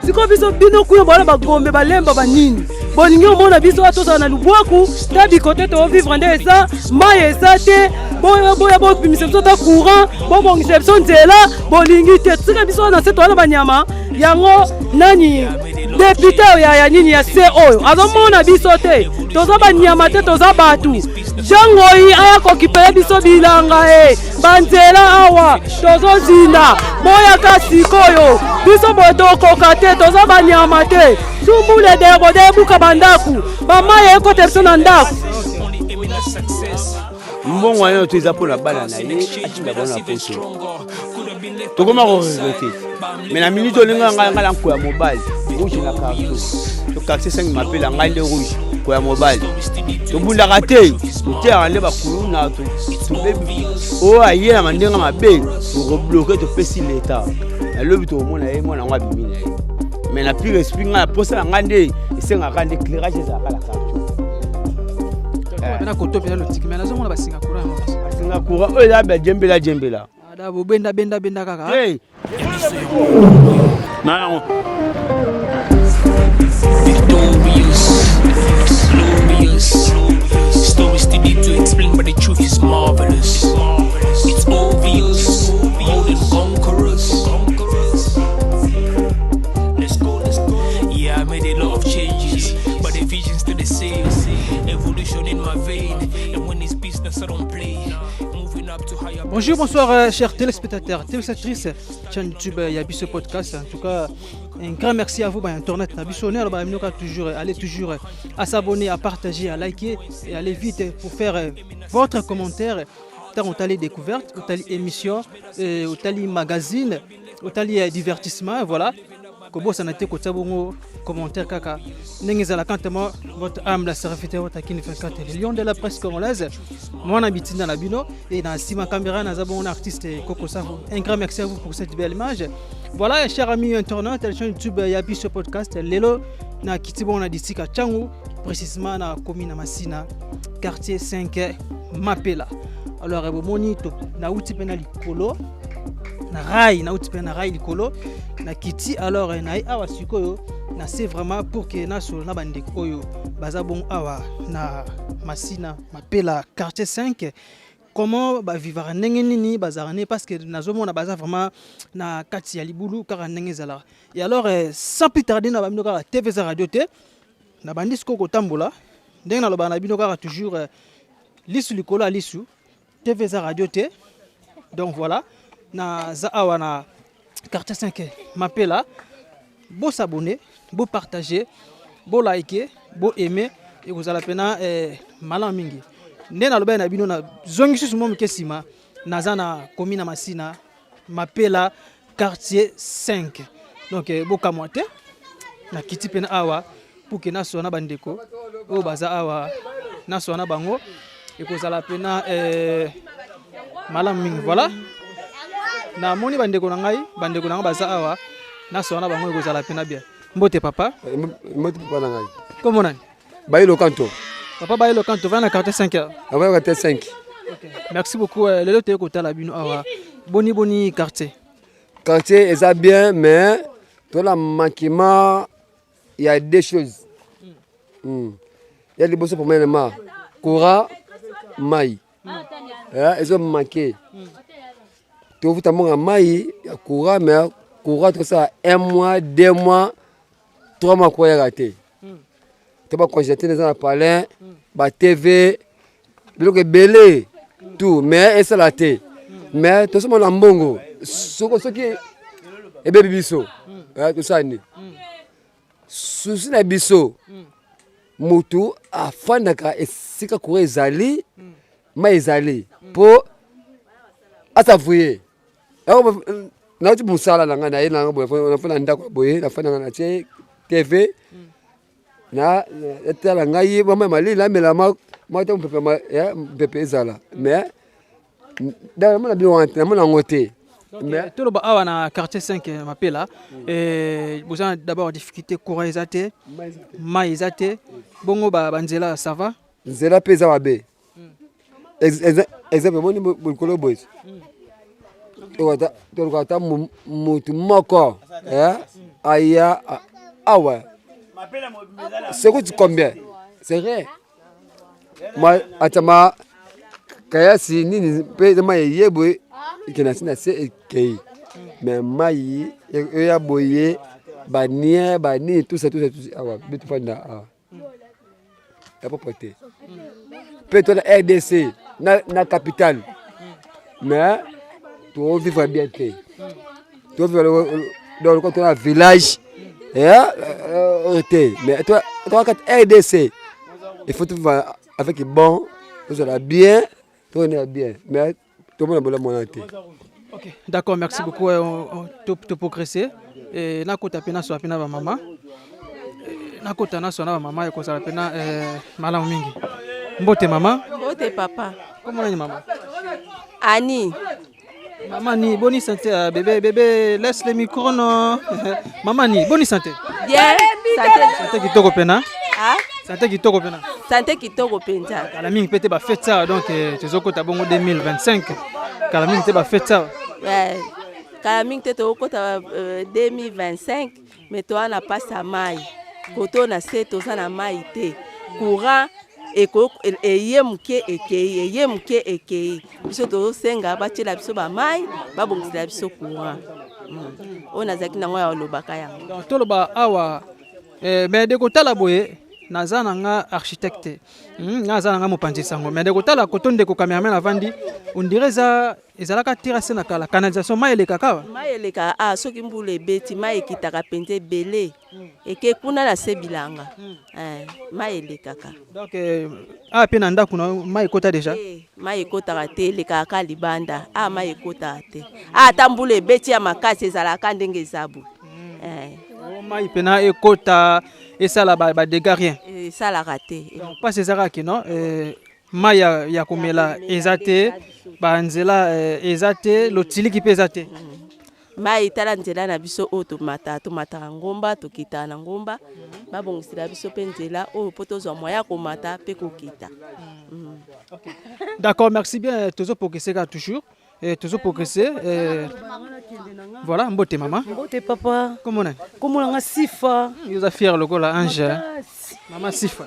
siko biso bino kuya bana bagombe balemba banini bolingi omona biso atoza na lubwaku ta bikote to vivre nde eza mai eza te boya bopimisa biso ta courant bobongisa biso nzela bolingi te tika biso na se towana banyama yango nani depute ya nini ya se oyo azomona biso te toza banyama te toza batu jangoi aya kokipela biso bilanga banzela awa tozozinda boyaka sikoyo biso boye tokoka te toza banyama te sumbule debode buka bandaku bamaye ekote biso na ndaku mbongo ayo toza mpona bana na ye atinda bona na poso tokoma koregrete mais na minute olinga ngai ngala nkoya mobile rouge na carton to taxi 5 mapela ngai nde rouge koya mobile tobundaka te toteyaka nde bakulu na tobebi oyo aye na mandenga mabe tokobloke topesi leta nalobi tokomona ye mwana yango abimi na ye mais na pire esprit ngai naposa na ngai nde esengaka nde éclairage ezalaka na carton na koto pena lotiki mais nazomona basingakura basingakura oyo eza bajembela ada bobenda kaka non Glorious stories to need to explain, but the truth is marvelous. It's obvious, more than conquerors. Let's go. Yeah, I made a lot of changes, but the vision's still the same. Evolution in my vein, and when it's business, I don't play. Bonjour, bonsoir chers téléspectateurs, téléspectatrices, chaîne YouTube Yabiso Podcast. En tout cas, un grand merci à vous, Internet. Allez toujours à s'abonner, à partager, à liker et allez vite pour faire votre commentaire. On t'a les découvertes, on t'a les émissions, on t'a les magazines, on t'a les divertissements, voilà. Kobo sanate ko tsabongo commentaire kaka nengeza la kantement votre âme la serviteur votre kini 24 le lion de la presse congolaise moi na bitinda na bino et dans sima caméra na zabon artiste Koko Safo. Un grand merci à vous pour cette belle image. Voilà chers amis internautes, la chaîne YouTube Yabiso Podcast lelo na kitibo na disika Changu précisément na commune Masina quartier 5 Mapela. Alors ebomoni to na uti penali kolo na rai likolo na kiti alors na awa sikoyo na c'est vraiment pour que na so na bande koyo baza bon awa na Masina Mapela quartier 5 comment ba vivre ndenge nini bazarane parce que nazomona baza vraiment na kati ya libulu kaka ndenge zala et alors sans plus tarder na bamino kaka TV za radio te na bandi siko tambola ndenge na loba na bino kaka toujours lisu likolo a lisu TV za radio te donc voilà na zaawa na quartier 5 Mapela beau s'abonner beau partager beau liker beau aimer et vous allez pena malam mingi ndena loba na bino na zongi susu mom kesima naza na commune Masina Mapela quartier 5 donc beau kamote na kiti pena awa pour que na sona bandeko o baza awa na sona bango et vous allez pena malam mingi voilà na moni bandeko na ngai baza awa na sona bango ko zala pena bien mbote papa na ngai comment nani Bailo Kanto papa Bailo Kanto va na quartier 5 avant quartier 5 OK merci beaucoup lelo te ko tala bino awa boni quartier est bien mais dans la manquement il y a deux choses il y a des bosses pour moi courant mai ils ont manqué tu vois mon mai courant mais courant tout ça 1 mois 2 mois 3 mois quoi raté tu vas constater dans la palais ba TV le belé tout mais ça la té mais tout ça mon mbongo ce qui et bébé biso tout ça ni souci na biso mutu afandaka esika courant ezali mai ezali po atavouye na uti musala na ngana yena ngabo na ndako boye na fana na che TV na etala ngai mama mali la mela ma to mpepe ezala mais da mona bi wante mona ngote mais tout le ba awa na quartier 5 Mapela et vous avez d'abord difficulté courant ezate mai ezate bongo ba banzela ça va nzela peza wabe exemple moni bokolo boys tolukata mutu moko aya awa ça coûte combien? C'est vrai. Moi atama kaya si nini pe ma yebwe ikenasi na se ekei mais mai ya boye bani tout ça awa bitu fanda la propreté peut-être la RDC na capitale mais tu vivre bien tu vivre dans le village mais toi quand RDC il faut vivre avec bon tu seras bien tu es bien mais tout le monde a besoin de Ok, d'accord, merci beaucoup. Tu progresser. Et na kota pena so pena ba mama. Na kota na so na ba mama e ko sala pena malamu mingi. Mbote mama. Mbote papa. Comment est maman? Annie. Maman ni bonne santé bébé laisse le micro non. Maman ni bonne santé. Bien. Santé kitoko pena. Ah? Santé kitoko pena. Santé kitoko penza. Kala mingi pete ba fête ça donc tezokota bongo 2025. Kala mingi te ba fête ça. Ouais. Kala mingi te tokota 2025 mais toi na pas sa mai. Koto na se toza na mai te. Courant eye muke ekei biso tosenga batela biso bamai babongisela biso courant oyo nazalaki nango ya olobaka yango donc toloba awa mais de kotala boye naza nanga architecte naza nanga mopanzi sango mais de kotala koto ndeko cameraman avandi on dirait ezalaka terrasse na kala canalisation mai elekaka mai eleka soki mbula ebeti mai ekitaka penza ebele eke kuna na se bilanga mai elekaka donc pe na ndako na mai ekota déjà mai ekotaka te elekaka libanda mai ekotaka te ata mbula ebeti ya makasi ezalaka ndenge ezabu mai pena ekota esala ba dégâts rien esalaka te pas ezalaki non mai ya komela eza te banzela eza te lotiliki mpe eza te mai tala nzela na biso oyo tomataka ngomba tokitaka na ngomba babongisela biso mpe nzela oyo mpo tozwa moya komata mpe kokita. D'accord, merci bien. Toujours progresser toujours. Toujours progresser. Voilà, mbote maman. Mbote papa. Comment on est? Comment on a sifa? Vous avez fier le gars là, Ange. Maman sifa.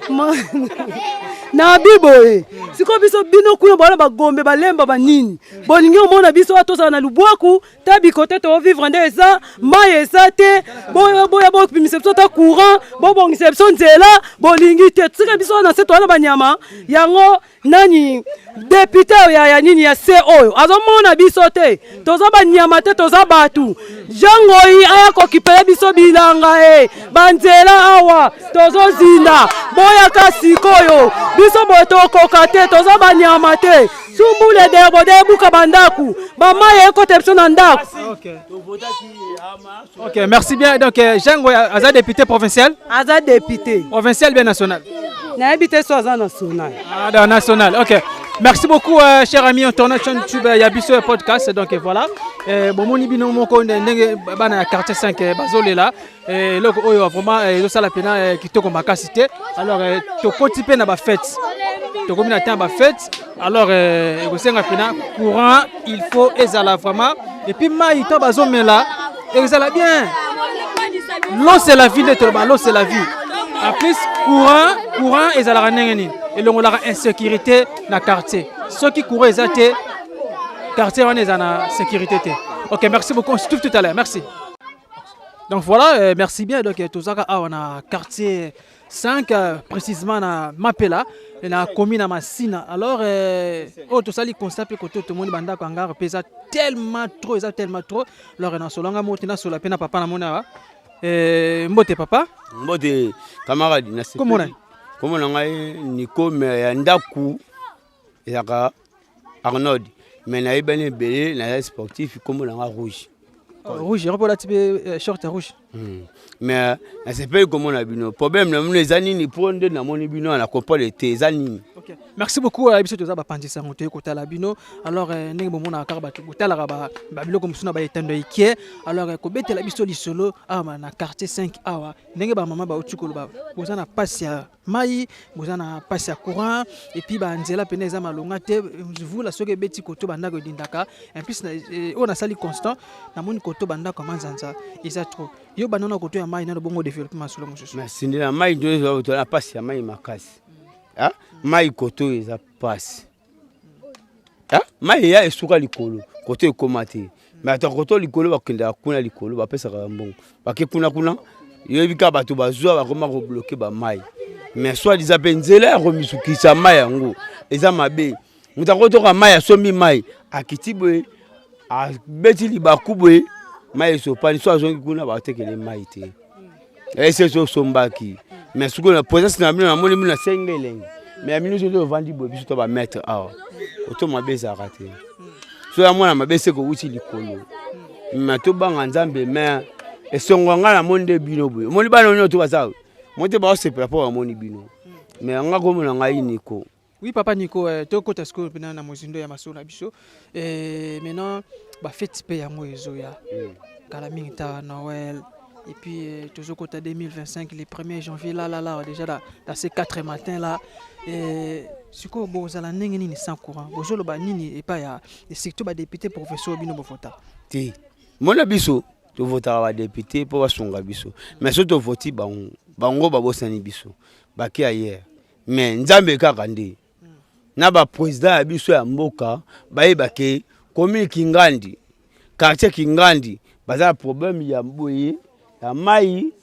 Na biboye. Siko biso bino kuyo bala bagombe balemba banini. Boningi omona biso atosa na lubwaku, tabi côté to vivre ndeza, mai esate, boya pimisa biso ta courant, bongisa biso nzela, bolingi te tsika biso na seto na banyama, yango nani député ya nini ya se oyo. Azomona biso te, toza banyama te toza batu. Jangoi aya kokipela biso bilanga banzela awa, tozo zinda, boya kasikoyo. Biso boto kokate toza banyama te sumbule de buka bandaku bamaye kote biso na ndaku. OK, merci bien. Donc Jango aza député provincial, aza député provincial bien national. Na habité so aza national. Ah national. OK. Merci beaucoup cher ami, on tourne sur YouTube Yabiso podcast donc voilà. Bon moni bino moko ndenge bana quartier 5 bazolela loko oyo vraiment zo sala pena kitoko makasi te. Alors to kotipe na ba fête. To komi na temps ba fête. Alors ekosenga pena courant, il faut ezala vraiment et puis mai to bazomela ezala bien. L'eau c'est la vie de l'eau c'est la vie. En plus courant ezala nengeni et l'on a insécurité dans quartier. Ceux qui courent ezate quartier on est en sécurité. OK, merci beaucoup. On se trouve tout à l'heure. Merci. Donc voilà, merci bien. Donc tout ça on a quartier 5 précisément na Mapela et na commune à Massina. Alors tout ça li constate que tout le monde banda ko ngara pesa tellement trop. Alors na solanga motina sur la pena papa na mona mbote papa. Mbote camarade na se. Comment on est? Comment on est ni comme ndaku yaka Arnold mais na ibane belé na sportif comme on a rouge. Rouge, repos la type short rouge. Mais c'est pas comme on a bino. Problème les années pour nde na moni bino na comprendre les tes années. OK. Merci beaucoup à biso toza ba pandisa ngoto kota la bino. Alors ndenge bomona ka ba kotala ba biloko musuna ba etando ikie. Alors ko betela biso lisolo awa na quartier 5 awa. Ndenge ba mama ba utikolo ba. Boza na passe ya mai, boza na passe ya courant et puis ba nzela pene za malonga te vous la soke beti koto banda ko dindaka. En plus on a sali constant na moni koto banda ko manzanza. Isa trop. Yo banana koto ya mai na bongo développement solo mususu. Merci ndela mai ndio na passe ya mai makasi. Ah, mai koto eza passe. Ah, mai ya esuka likolo, koto ekomate. Mais ata koto likolo bakenda kuna likolo ba pesa ka mbongo. Bake kuna yebika bato bazwa bakoma ko bloquer ba mai. Mais soit disant benzela ya remisukisa mai yango eza mabe. Mutakoto ka mai asombi mai akitibwe a beti libakubwe mai sopani soit zongi kuna ba tekele mai te. Ese so sombaki. Mais ce qu'on a posé c'est na moni na sengelenge. Mais aminu zo vandi bo biso to ba mettre awa. Oto mabeza raté. So ya mwana mabese ko uti likolo. Mais to banga nzambe mais esongo nga na monde bino boye. Moni bana nyo to baza. Monte ba se pour moni bino. Mais nga ko mona ngai Nico. Oui papa Nico to kota school pena na mozindo ya masona biso. Maintenant ba fête pe ya moezo ya. Kala minta Noël. Et puis, toujours côté 2025, les 1er janvier, là, déjà dans ces 4 matins là, ce que vous allez n'engagez sans courant, vous allez n'engagez et pas ya, et surtout les députés professeurs bino bofota. Ti, mon abisso, tu voteras les députés pour son abisso, mais surtout voter bango babosani biso, baki ailleurs, mais nzambe kakande, na ba président abisso ya mboka, baye bake, commune Kingandi, quartier Kingandi, baza problème ya mboye. Ya mai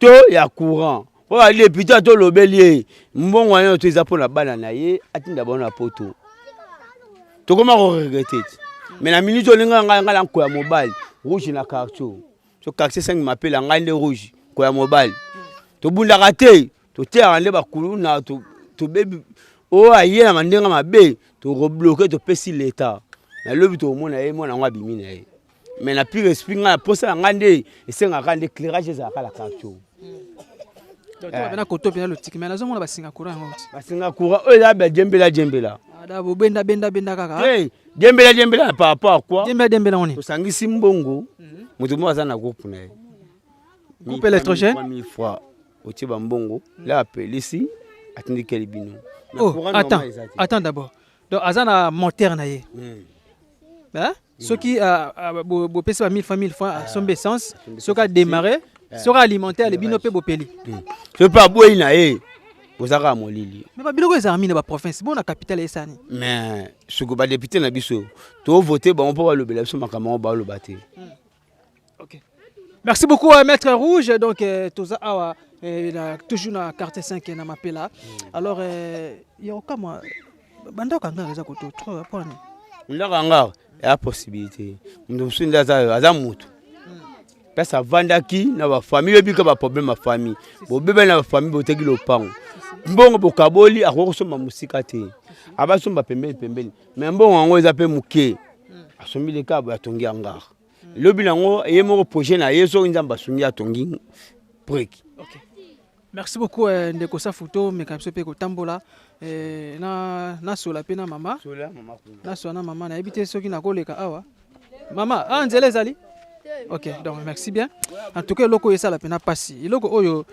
to ya courant po ba député to lobelier mbongo wana to eza pona bana na ye atinda bona poto to koma ko regretter mais na minute olinga ngala ko ya mobile rouge na carton so quartier 5 m'appelle ngande rouge ko ya mobile to bunda kate to tera nde bakulu na to bebi o aye na mandenga mabe to rebloquer to pesi l'état na lobi to mona ye mona ngwa bimi na ye. Mais la pire esprit nga posa ngande et c'est ngande éclairage za kala kacho. Donc bana koto pena le tik mais nazo mona basinga courant ngoti. Basinga courant o ya ba jembela. Ada bo benda kaka. Eh, jembela par rapport à quoi? Jembela on est. To sangisi mbongo. Mutu mo za na groupe na. Groupe électrogène 3000 fois au tiba mbongo là appelle ici atindi kelibino. Oh, attends d'abord. Donc azana monteur na ye. Hein? Ceux qui ont payé 1000 fois son essence, ceux qui ont démarré, ceux qui ont alimenté les binopé bopeli. Je pas boire na e. Bozaka molili. Mais ba biloko ezami na ba province, bon na capitale esani. Mais ce que ba député na biso, to voter ba on peut le bela so makama ba lo baté. OK. Merci beaucoup Maître Rouge donc toza awa toujours na quartier 5 na mapela. Alors il y a comme banda kanga reza ko trop point. Ndaka ngara ya possibilité. Ndo sunda za mutu. Pesa vandaki na ba famille bika ba problème ma famille. Bo bebe na ba famille boteki lopango. Mbongo bokaboli akokosoma musika te. Abasomba pembeni. Mais mbongo ngo eza pe muke. Asombi le kabo atongi ngara. Lobi nango yemo projet na yeso nzamba sungi atongi break. OK. Merci beaucoup ndeko sa photo mais comme ça pe ko tambola na sola pe na mama. Sola mama kuna. Na sola mama na ebité soki na koleka awa. Mama, nzela ezali? OK, donc merci bien. En tout cas loko yesala pe na pasi. Iloko oyo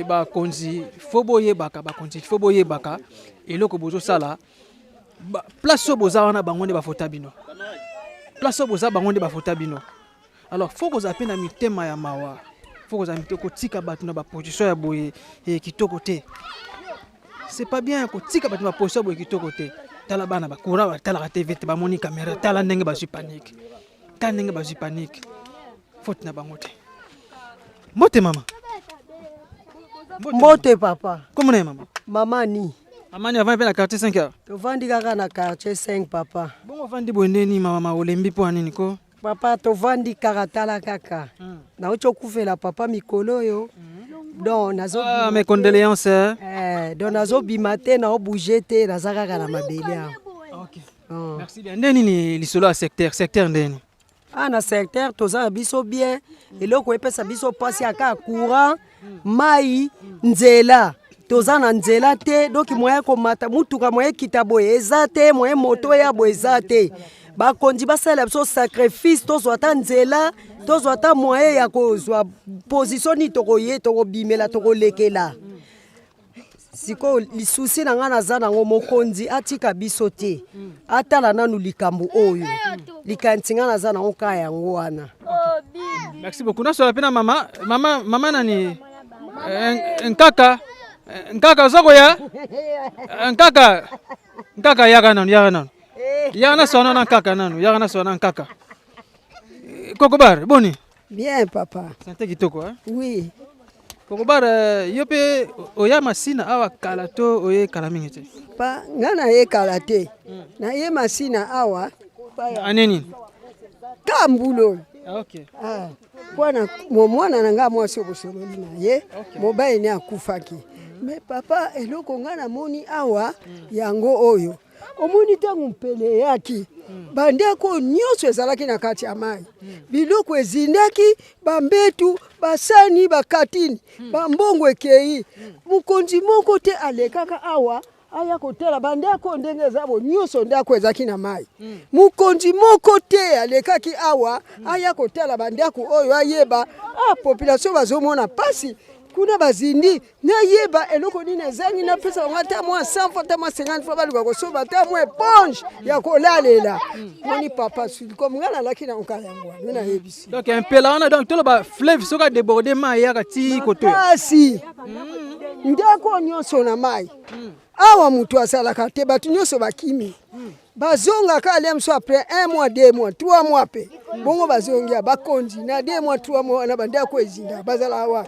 ba konzi foboye baka eloko bozo sala place so boza wana bango nde ba fota bino. Place so boza bango nde ba fota bino. Alors faut que na mitema ya mawa. Faut que zamite ko tika batu na ba position ya boye kitoko te. C'est pas bien ko tika batu na position boye kitoko te. Tala bana ba kura ba tala TV te ba moni caméra tala ndenge ba panique. Ka ndenge ba panique. Faute na bango te. Mote mama. Mote papa. Comment est maman? Maman ni. Maman ni avant pe na quartier 5 heures. To vandi kaka na quartier 5 papa. Bon vandi bonne ni mama olembi po nini ko? Papa to vandi karatala kaka. Na ocho kufela papa mikolo yo. Donc nazo mes condoléances. Donc nazo bimate na obouger te nazaka kaka na mabele. OK. Merci bien. Ndeni ni lisolo à secteur ndeni. ana secteur toza biso bien eloko epesa biso pasi aka courant mai nzela toza na nzela te donc moyen komata mutuka moyen kita boye eza te moyen moto ya boye eza te bakonzi basala biso sacrifice tozwa ta nzela tozwa ta moyen ya kozwa position ni tokoye tokobimela tokolekela siko lisusi na nga naza nango mokonzi atika biso te atala nanu likambo oyo likanisi nga naza nango ka yango wana. Merci beaucoup. Nasola pena mama nani nkaka zoko ya nkaka yaga nanu na sona na nkaka nanu yaga na sona nkaka Kokobar boni Bien papa. Santé kitoko Oui. Kokobar yope oya masina awa kalato oye kalamingete Pa ngana ye kalate na ye masina awa aneni kambulo. Okay. Bwana mwana nanga mwasi obosololi na ye mobali ni akufaki. Me papa eloko ngana moni awa yango oyo omoni tangu mpele yaki bandeko nyonso ezalaki na kati ya mai biloko ezindaki bambetu basani bakatini bambongo ekei mukonzi moko te alekaka awa aya kotela bandeko ndenge zabo nyonso ndako ezaki na mai mukonzi moko te alekaki awa aya kotela bandeko oyo ayeba population bazomona pasi kuna bazindi na yeba eloko nini ezangi na pesa ngata mwa 100 fois ta mwa 50 fois baluka kosoba ta mwa éponge ya kolalela moni papa suli comme ngana lakina onkala yango na yebisi donc un peu là on a donc tout le fleuve soka déborder mai ya kati koto asi ndako nyonso na mai awa mutu asalaka te batu nyonso bakimi bazonga ka lemso après 1 mois 2 mois 3 mois pe bongo bazongia bakonzi na 2 mois 3 mois na banda ko ezinda bazala wa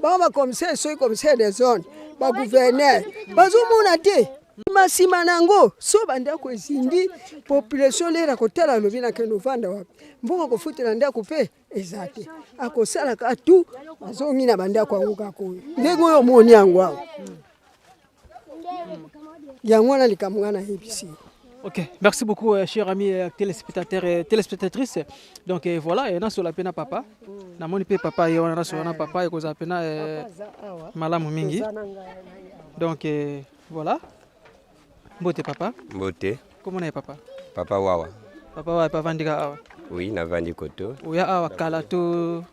ba commissaire so commissaire des zones ba gouverneur bazomona te masima nango so banda ko ezindi population lera kotala lobi na kendo vanda wapi mbongo kofutela ndako pe ezate akosala ka tu bazongi na banda ko anguka ko ndengo yo moni yango awa yangwana likamwana hebisi. Ok, merci beaucoup, chers amis téléspectateurs et téléspectatrices. Donc voilà, et sur la pena papa, na moni pe papa et on a sur na papa et cause la pena malamu mingi. Donc voilà. Mbote papa. Mbote. Comment est papa? Papa wawa. Papa wawa, papa vandiga awa. Oui, na vandi koto. Oui, awa kalato.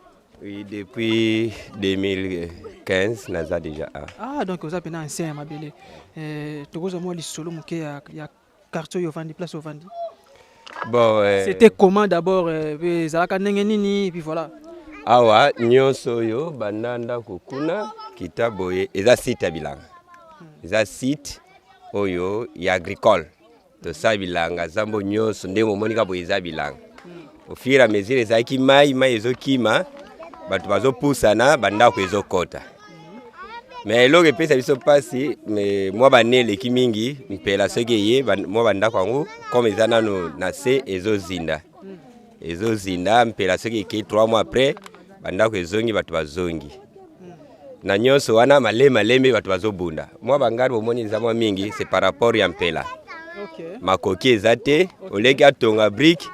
Oui, depuis 2015, naza déjà. Ah, donc vous avez pena ancien mabele. Tu vois moi les solo muke ya quartier au Vandi, place au Vandi. Bon, c'était comment d'abord zalaka ndenge nini et puis voilà. Awa nyonso yo bandanda kokuna kitaboye eza site ya bilanga. Eza site oyo ya agricole. To sa bilanga zambo nyonso ndemo monika boye eza bilanga. Au fur et à mesure ezaki mai ezokima batu bazopusana bandako ezokota. Mais eloko epesa biso pasi mwa banele ki mingi mpela soki ye mwa bandako yango comme eza nano na se ezozinda mpela soki eke 3 mois après bandako ezongi batu bazongi na nyonso wana malembe batu bazobunda mwa bangari bomoni eza mwa mingi c'est par rapport ya mpela makoki eza te oleki atonga brique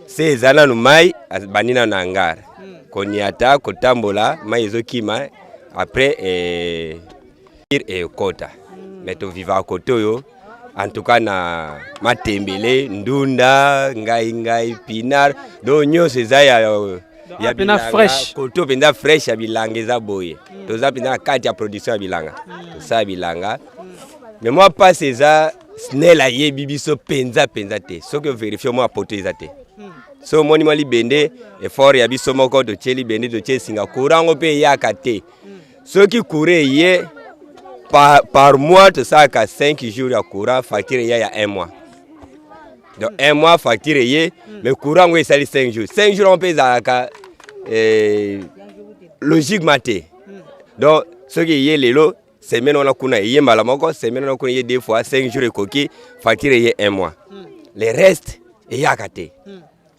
se eza nano mai banina na ngara koniata kotambola mai ezokima après kota mais to viva à koto en tout cas na matembele ndunda ngai pinar do nyos eza ya pena fresh koto penda fresh ya bilanga eza boye to za penda kati ya production ya bilanga to sa bilanga mais moi pas eza snela yebi biso penza te soki vérifier moi poto eza te so moni mali bende effort ya biso moko to cheli bende to chesinga kurango pe yakate ceux qui couraient hier par mois, tout ça, 5 jours à courant, facture il y a 1 mois. Donc 1 mois facture hier, mais courant oui ça 5 jours. 5 jours on peut ça logique maté. Donc ceux qui hier les lots, semaine on a kuna hier malamoko, semaine on a kuna 2 fois 5 jours et coquille, facture hier 1 mois. Les restes il y a katé.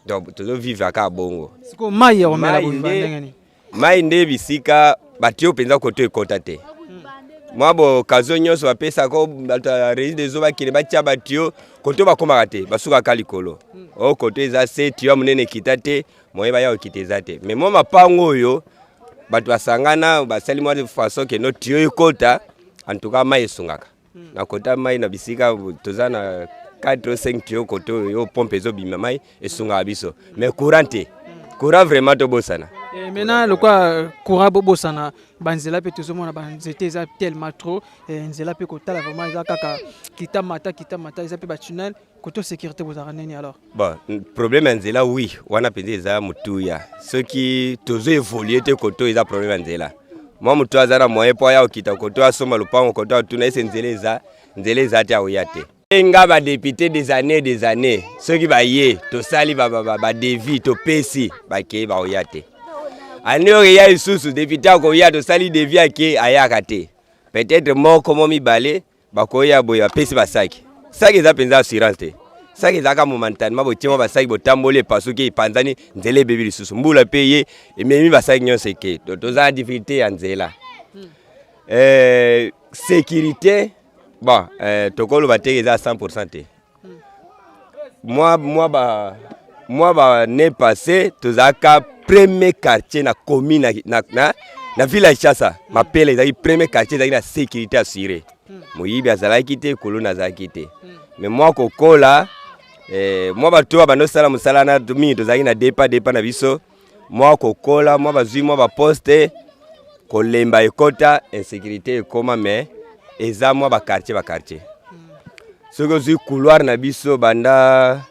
Donc tout le vivre à bongo. C'est comme maïe on met la bouffe. Mai nde bisika batio penza koto ekota te. moi bo okazo nyonso bapesa ko régie des eaux bakile batia batio koto bakomaka te basukaka likolo o koto eza se tio monene kita te moyeba ya okita eza te mais moi mapango oyo bato basangana basali mwa de façon que no tio ekota en tout cas mai esungaka na kota mai na bisika toza na 4 ou 5 tio koto yo pompe zo bima mai esungaka biso mais courant te courant vraiment to bosana. Et maintenant, le quoi, courant bobo sana, banzela peut tout le monde banzete ça tellement trop, nzela peut kota la vraiment ça kaka kita mata ça peut batunnel, côté sécurité vous arrêtez alors. Bon, problème nzela oui, wana penzi za mutuya. Ceux qui tozo évoluer te côté ils a problème nzela. Moi mutu azara moyen po ya okita côté asoma lupango côté tuna ese nzela za ta oyate. Nga ba député des années, ceux qui ba yé, to sali ba devi to pesi ba ke ba oyate. Aneo ya isusu député akoya to sali devi ake ayaka te. Peut-être moko momi balé bakoya boya pesi basaki. Saki za penza assurance te. Saki za ka momentanément botima basaki botambole parce que panzani nzele bebi lisusu mbula payer et memi basaki nyonse ke. To za difficulté ya nzela. Sécurité bon tokolo bateke za 100% te. Moi né passé tozaka premier quartier na commune na village Chassa m'appelle ezaki premier quartier ezaki na sécurité assurée. Moyibi azalaki te kolona azalaki te. Mais moi kokola moi bato bano sala musala na mingi tozaki na depa na biso. Moi kokola moi bazui moi ba poste kolemba ekota insécurité ekoma mais eza moi ba quartier. Soko zui couloir na biso banda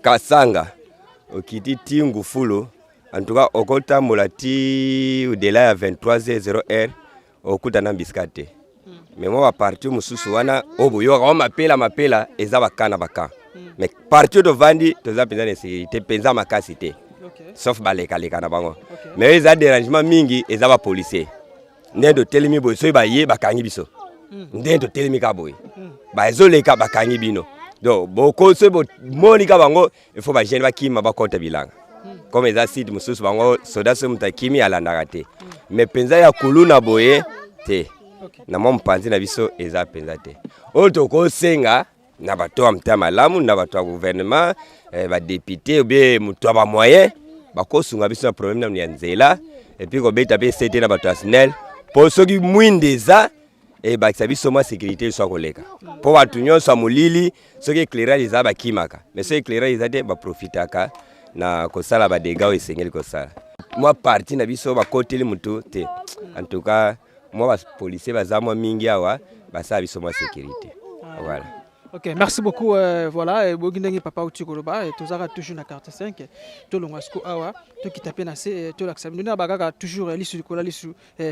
Kasanga okiti tingu fulo en tout cas okota molati au-delà ya 23h0 okuta na biskate mais moi ba partir mususu wana oboyo ka mapela eza bakana baka mais partir de vandi toza penza na sécurité penza makasi te sauf baleka na bango mais eza dérangement mingi eza ba policier ndendo telemi boy so ba ye bakangi biso ndendo telemi ka boy ba ezoleka bakangi bino. Donc, beaucoup de Monica Bango, il faut que je ne pas compter bilan. Comme les acides, Moussous Bango, Soda Sumtakimi à la narrate. Mais Penza ya Kuluna Boye, te. Na mon panzi na biso, eza Penzate. Autre senga, na bato amta malamu, na bato gouvernement, ba député, ou bien mutua ba moyen, ba kosunga biso na problème na nzela, et puis ko beta be cité na bato asnel, pour ceux qui mwindeza, et bah ça biso moi sécurité soit koleka pour batu nyonso molili ce qui éclairage za ba kimaka mais ce éclairage za te ba profitaka na kosala ba dégâts esengeli kosala moi parti na biso ba koteli mutu te en tout cas moi ba policier baza moi mingi awa ba sa biso moi sécurité voilà. Ok, merci beaucoup. Voilà, Bogindengi Papa Utikoloba, et tous toujours na carte 5, tout le monde awa, tout qui tape na C, tout l'accès. Nous n'avons toujours l'issue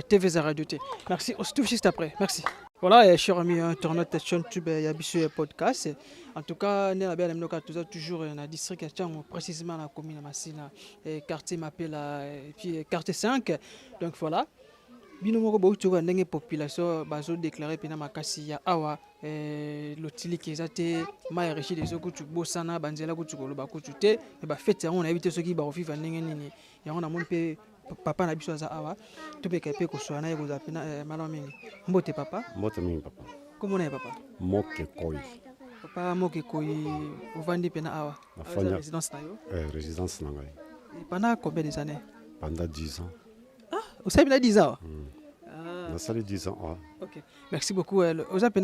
TV Radio T. Merci, on se trouve juste après. Merci. Voilà, cher ami internaute YouTube et Yabisu podcast. En tout cas, nous avons toujours un district précisément la commune Massina, quartier m'appelle et puis quartier 5. Donc voilà. Bino moko bo tuka ndenge population bazo déclarer pena makasi ya awa lotili kezate ma rechi des okutu bosana banzela kutu koloba kutu te e ba fete on a évité soki ba ofifa ndenge nini ya on a mon pe papa na biso za awa to pe kape ko soana yego za pena malamingi mbote papa mingi papa comment est papa moke koi papa moke koi ovandi pena awa résidence na yo résidence na ngai pendant combien de années pendant 10 ans. Vous savez, 10 ans. On a 10 ans. Ok. Merci beaucoup. Vous avez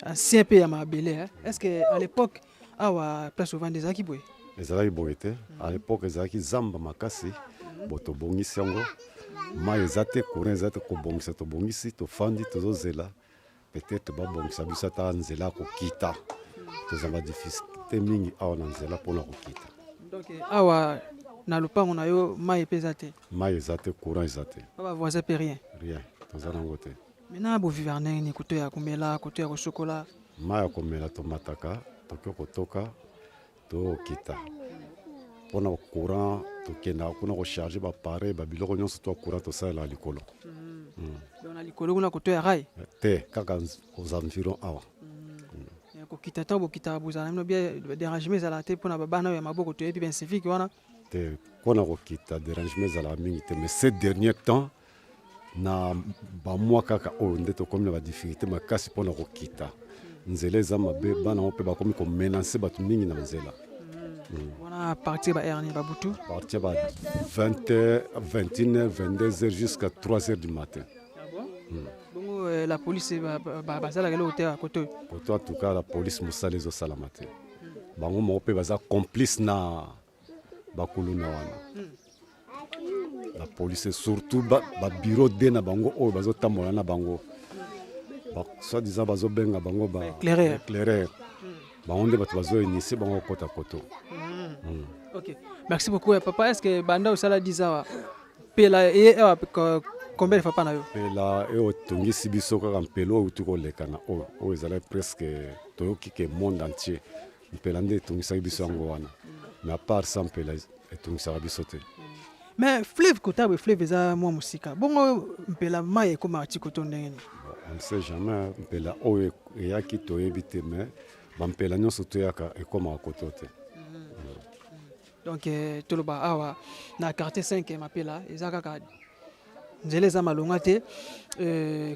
ancien pays à ma belle. Est-ce qu'à l'époque, à place au vent des Akiboué? Les Akiboué étaient. À l'époque, les Akiboué Zamba Makasi, Botobongi Siango, Maïzate, Kourenzate, Kobongsa, Tobongisi, Tofandi, Tozozela, peut-être Babongsa, Bissata, Nzela, Kokita. Tozamba difficulté mingi à Nzela pour la Kokita. Donc, awa. Na lupango na yo mai pesate mai ezate courant ezate pas voisin pe rien tozana ngote maintenant bo vivre ni koto ya komela koto ya kosokola mai ya komela to mataka to kotoka to kita pona courant to kenda kuna ko charger ba pare ba biloko nyonso to courant to sala likolo donc na likolo kuna koto ya rai te kaka aux environs awa ko kita ta bo kita buzana no bien dérangement za la te pona bana ya maboko to et puis ben civique wana qu'on a quitté dérangement à la minute mais ces derniers temps na bamwa kaka oyo nde tokomi na badifficulté makasi mpona kokita nzela eza mabe bana ngo mpe bakomi komenanse bato mingi na nzela. Wana partir ba erni babutu partir ba 20h 21h 22h jusqu'à 3h du matin. Bongo la police bazala kelo hotel à côté en tout cas la police musala ezosala matin bango moko mpe baza complice na bakuluna wana. La police surtout ba bureau de na bango oyo bazotambola na bango soit disant bazobenga bango ba éclaireur bango nde bato bazoinitie bango kota koto. Ok, merci beaucoup papa. Est-ce que banda osala 10 ans pela et combien de fois pas na yo pela e otongisi biso kaka mpelo oyo tukoleka na oyo ezala presque toyoki ke monde entier mpela nde etongisaki biso yango wana mais à part ça mpela etongisaka biso te. Mais fleuve kotabo fleuve eza mwa musika bongo mpela mai ekoma ti koto ndenge ni on ne sait jamais mpela oyo eyaki toyebi te mais bampela nyonso toyaka ekomaka koto te. Donc toloba awa na quartier 5 mapela eza kaka nzela eza malonga te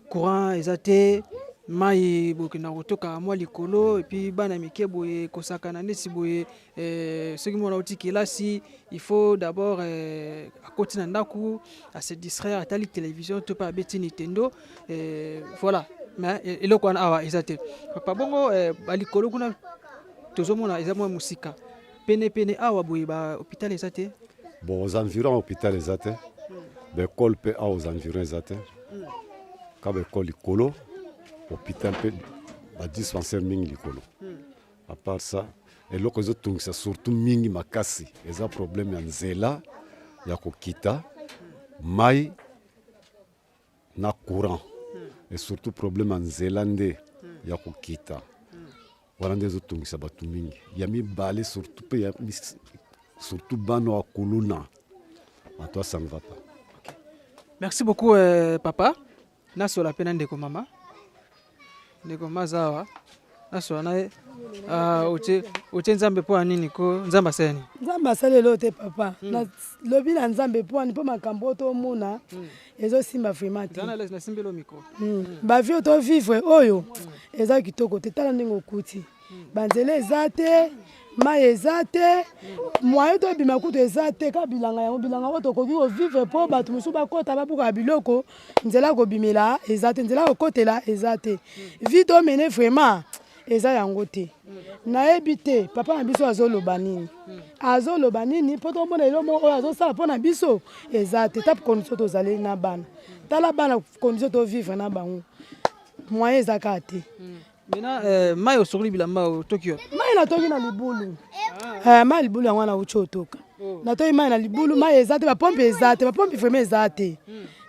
courant eza te mai bokenda kotoka mwa likolo epuis bana mike boye kosakana neti boye soki mwana oti kelasi il faut d'abord akoti na ndako ase distraire atali télévision to mpe abeti Nintendo voilà mais eloko wana awa eza te papa bongo balikolo kuna tozomona eza mwa musika pene awa boye ba hôpital eza te. Bon aux environs hôpital eza te baekole mpe awa aux environs eza te ka baekole likolo hôpital mpe badispensaire mingi likolo. À part ça eloko ezotungisa surtout mingi makasi eza problème ya nzela ya kokita mai na courant et surtout problème ya nzela nde ya kokita wana nde ezotungisa bato mingi ya mibale surtout mpe ya surtout bana wa kuluna bato ça ne va pas. Okay. Merci beaucoup papa nasola pena ndeko mama ndeko mazawa nasola naye otie nzambe mpo nini ko nzambe aseni nzambe asalelo te papa lobi na nzambe mpo ani mpo makambo oyo tomona ezosimba vraiment te nasimbelo micro bavie oyo tovivre oyo eza kitoko te tala ndenge okuti banzela eza te mai eza te moyen tobima kutu eza te ka bilanga yango bilanga oyo tokoki kovivre mpo bato mosusu bakota babuka biloko nzela kobimela eza te nzela kokotela eza te vi tomene vraiment eza yango te nayebi te papa na biso azoloba nini mpo tomona eloko oyo azosala mpo na biso eza te ta condition tozaleli na bana tala bana condition tovivre na bango moyen eza kaka te. Maintenant mai osokoli bilamba otoki yo mai natoki na libulu mai libulu yango wana uchi otoka natoki mai na libulu mai eza te bapompe eza te bapompe vraiment eza te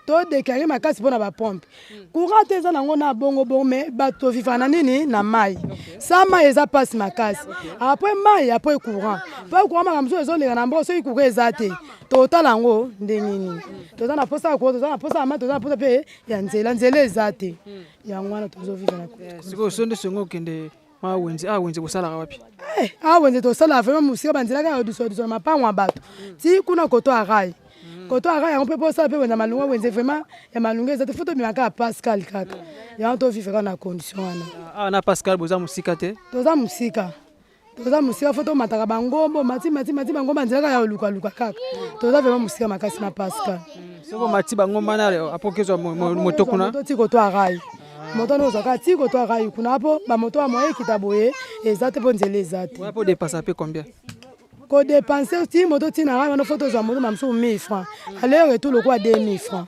todeklare makasi mpona bapompe courant te eza nango na bongo me bato vivra na nini na mai sa mai eza mpasi makasi apres mai apres courant mpo courant makambo mosusu ezoleka na mboka soki courant eza te totala yango ndenge nini toza na posa ya courant toza na posa ya mai toza na posa mpe ya nzela eza te yango wana tozovivra na sikoyo so nde songo okende wenze kosalaka wapi wenze tosalaka vraiment mosika banzela kaka odisodiso na mapango ya bato ti kuna koto arai koto arai yango mpe posala mpe wenza malunga wenze vraiment ya malunga eza te fo tobima kaka pascal kaka yango tovivre na condition wana na pascal boza mosika te toza mosika fo tomataka bangombo mati bangombo banzela kaka ya olukaluka kaka toza vraiment mosika makasi na pascal soko mati bangombo wana apokezwa moto kuna ti koto arai moto wana ozwaka ti koto arai kuna apo bamoto ya moye ekita boye eza te mpo nzela eza te po dépasa mpe combien kodepanse ti moto ntina arai wana fo tozwa moto na mosusu 1000 francs alors etu lokwa 2000 francs.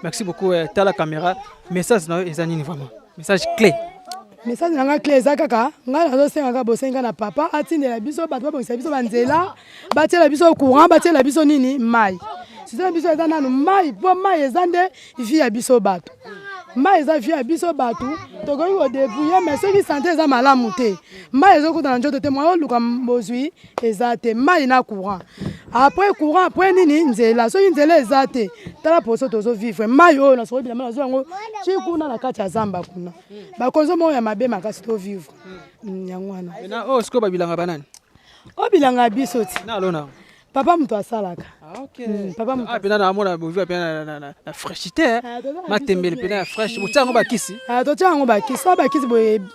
Merci beaucoup tala caméra message na yo eza nini vraiment message clé message nanga clé eza kaka ngai nazosengaka bosenga na papa atindela biso bato babongisa biso banzela batiela biso courant batiela biso nini mai sizana biso eza nanu mai mpo mai eza nde vie ya biso bato mai eza vie ya biso bato tokoki kodebrouye mais soki sante eza malamu te mai ezokuta na nzoto te mwa oluka bozwi eza te mai na courant après courant après nini nzela soki nzela eza te tala poso tozovivre mai oyo nasoki bilamba nazwa yango ti kuna na kati ya zamba kuna bakonzo moko ya mabe makasi tovivre yango wana oyo sikoyo babilanga banani oyo bilanga ya biso ti nalona papa moto asalaka papa pena na mona bozwa pena na fraîchité matembele pena ya fraîche botango bakisi totia yango bakisi bakisi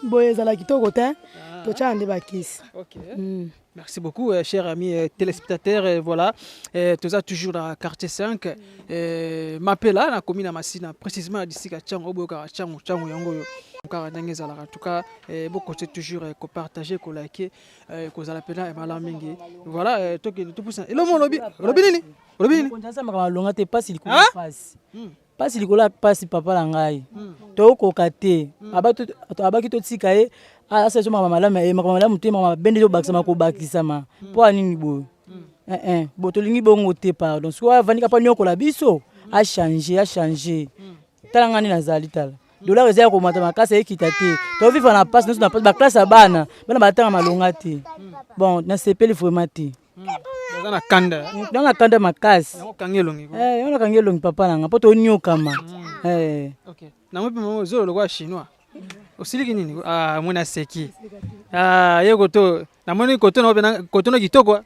boye ezala kitoko te totia nde bakisi. Merci beaucoup, chers amis téléspectateurs. Voilà, tous à toujours dans quartier 5. M'appelle là, la commune à Massina, précisément d'ici à Tchango, Boka, Tchango, Yango. En tout cas, beaucoup c'est toujours partager, liker, qu'on a l'appel et malamingi. Voilà, tout pour ça. Et le mot lobby, lobby. On ça m'a longa te passe il passe. Passe il passe papa langai. To kokate. Abaki to tsikaye. Asa soma malama e makamala mutema mabende yo bakisama ko bakisama. Po anini bo. Botolingi bongo te pardon. Soit vanika pa nyokola biso a changer. Talanga ni nazali tala. Dollar ezaya ko mata makasa ekitate. To vivre na passe na passe ba classe bana. Bana batanga malonga te. Bon, na sepeli vraiment te. Dans la kanda. Dans la kanda makasi. On kangelongi. On kangelongi papa nanga. Poto nyokama. OK. Na mpe mama zolo lokwa chinois. Osiliki nini? Mwana seki. Ye koto. Na mwana koto na koto no kitoko.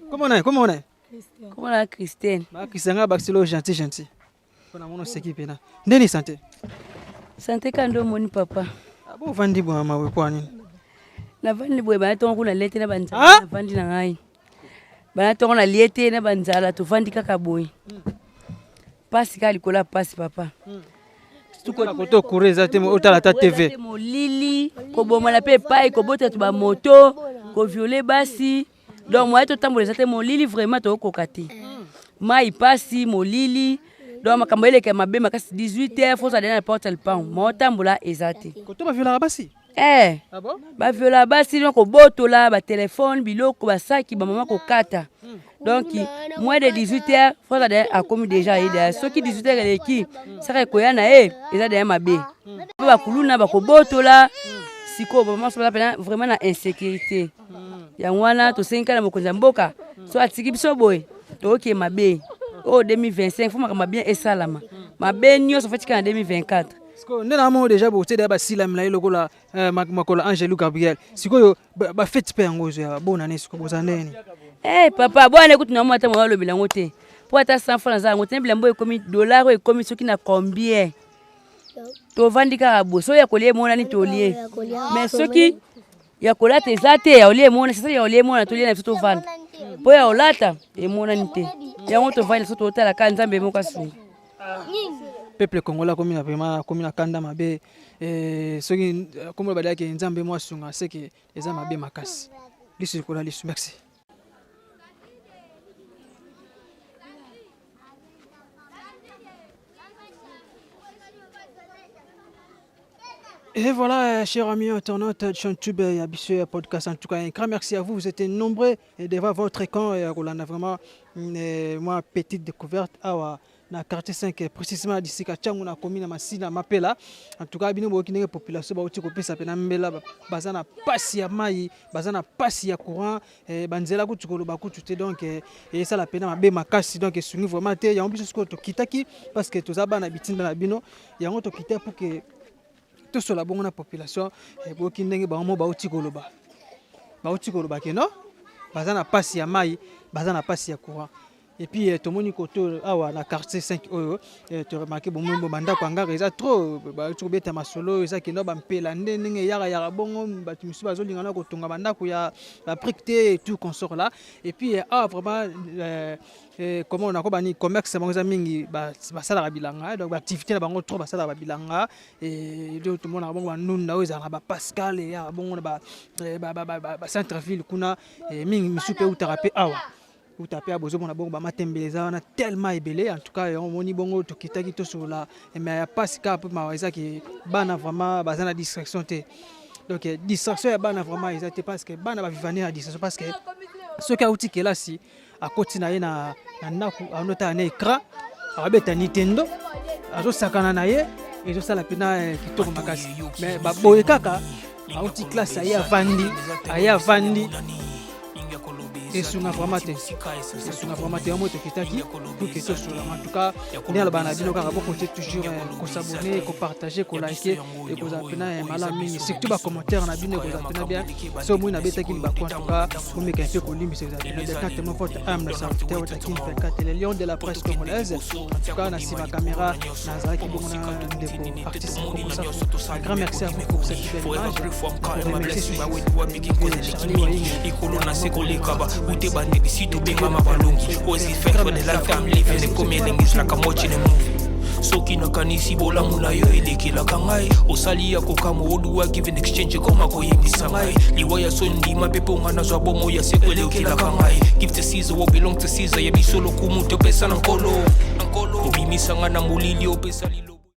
Comment on est? Comment la Christiane? Ba Christiane ba silo gentil. Kona mwana seki pena. Ndeni santé. Santé kando moni papa. Abo vandi bo mama we kwa nini? Na vandi bo ba to kuna lete na banza. Na vandi na ngai. Ba to kuna lete na banza to vandi kaka boy. Pasi kali kola pasi papa. Tuko koto kureza te otala ta TV. Mo lili ko boma la pe pai ko bota to ba moto ko violer basi. Donc moi to tamboleza te mo lili vraiment to kokati. Mai pasi mo lili. Donc makambo ele ke mabe makasi 18h faut ça donner porte le pain. Mo tambola ezate. Koto ba violer basi. Ah bon? Ba violer basi donc ko boto la ba téléphone biloko ba saki ba maman ko kata. Donc moins de 18h faut ça donner a commis déjà ida. Ce qui 18h les qui ça ko yana eza de mabe. Ba kuluna ba ko boto la siko ba maman so la vraiment na insécurité. Ya wana to 5 ans na mokonza mboka. So atiki biso boy. To OK mabe. Oh 2025 faut makamba bien esalama. Mabe nyoso fatika en 2024. Siko ndena mo déjà boté da ba silam la lokola makola Angelo Gabriel. Siko ba fête pe ngozo ya bona ne siko bozaneni. Papa bwana écoute na moi ta mo lo bilango te. Po ata 100 francs za ngote bilambo ekomi dollar ekomi soki na combien. To vandika abo so ya kolie mona ni tolie. Mais soki ya kolata ezate ya olie mona sasa ya olie mona tolie na to vanda. Po ya olata e mona ni te. Ya ngoto vanda so to tala ka nzambe mo kasu. Peuple congolais comme vraiment comme na kanda mabe soki comme ba daki nzambe mo asunga c'est que eza mabe makasi. Lisu kola lisu merci. Et voilà, chers amis internautes de YouTube et habitués podcast, en tout cas, un grand merci à vous. Vous êtes nombreux et devant votre écran. On a vraiment une petite découverte à la quartier 5, précisément d'ici à Tchango, on a commis la Massina, Mapela. En tout cas, il y a une population qui a été en bazana passi à maï, bazana passi à courant, banzela kutukolo bakutute donc et ça la peine ma be makasi donc sungi vraiment il y a un peu de kitaki parce que tous abana bitinda na bino, il y a un autre kita pour que tout sur la bonne population et pour qu'il n'ait pas un bauti koloba que non bazana passi à maï bazana passi à courant et puis tout le monde côté awa na quartier 5 euro tu remarqué bon mon banda kwanga eza trop ba tu beta masolo eza kino ba mpela ndenge yara bongo batu musu bazolinga na kotunga banda ko ya la pricté et tout consort là et puis vraiment comment on a kobani commerce bango mingi ba sala bilanga donc activité na bango trop ba sala bilanga et tout le monde a bongo nunda eza na ba Pascal et ya bongo ba centre ville kuna mingi musu pe utarape awa ou taper à besoin bon ba matembeleza on a tellement ébélé en tout cas on moni bongo to kitaki to sur là mais ya pas ska peu mawaisa qui bana vraiment bazana distraction te donc distraction ya bana vraiment ils étaient parce que bana ba vivane à distraction parce que ce qui a outil que là si à côté na na naku à nota na écran à beta Nintendo azo sakana na ye et zo sala pena kitoko makasi mais ba boye kaka a outil classe aya vandi esunga vraiment te omo tokitaki pour que tosola en tout cas nde aloba na bino kaka bokote toujours kosabone kopartage kolike ekozala mpena malamu mingi surtout bacommentaire na bino ekozala mpena bien so moi nabetaki libako en tout cas omeka mpe kolimbisa ezala mpena bien quand tellement votre âme na serviteur otakini fekate le lion de la presse congolaise en tout cas na nsima caméra nazalaki bongo na ndeko artiste kokosa un grand merci à vous pour cette belle image merci Kolikaba, ute bande bisito benga mabalongi. Ozi fair for the life I'm living. The coming is like I'm watching a movie. Soki na kanisi bola muna yo elekela kangai. Osali ya kokamo oduwa give in exchange koma koyembisa ngai. Liwaya sondi mapepo ngana zwa bomo ya sekwelekela kangai. Give to Caesar what belong to Caesar. Yebi solo kumuto pesa na nkolo. Obimisa ngana mulili opesa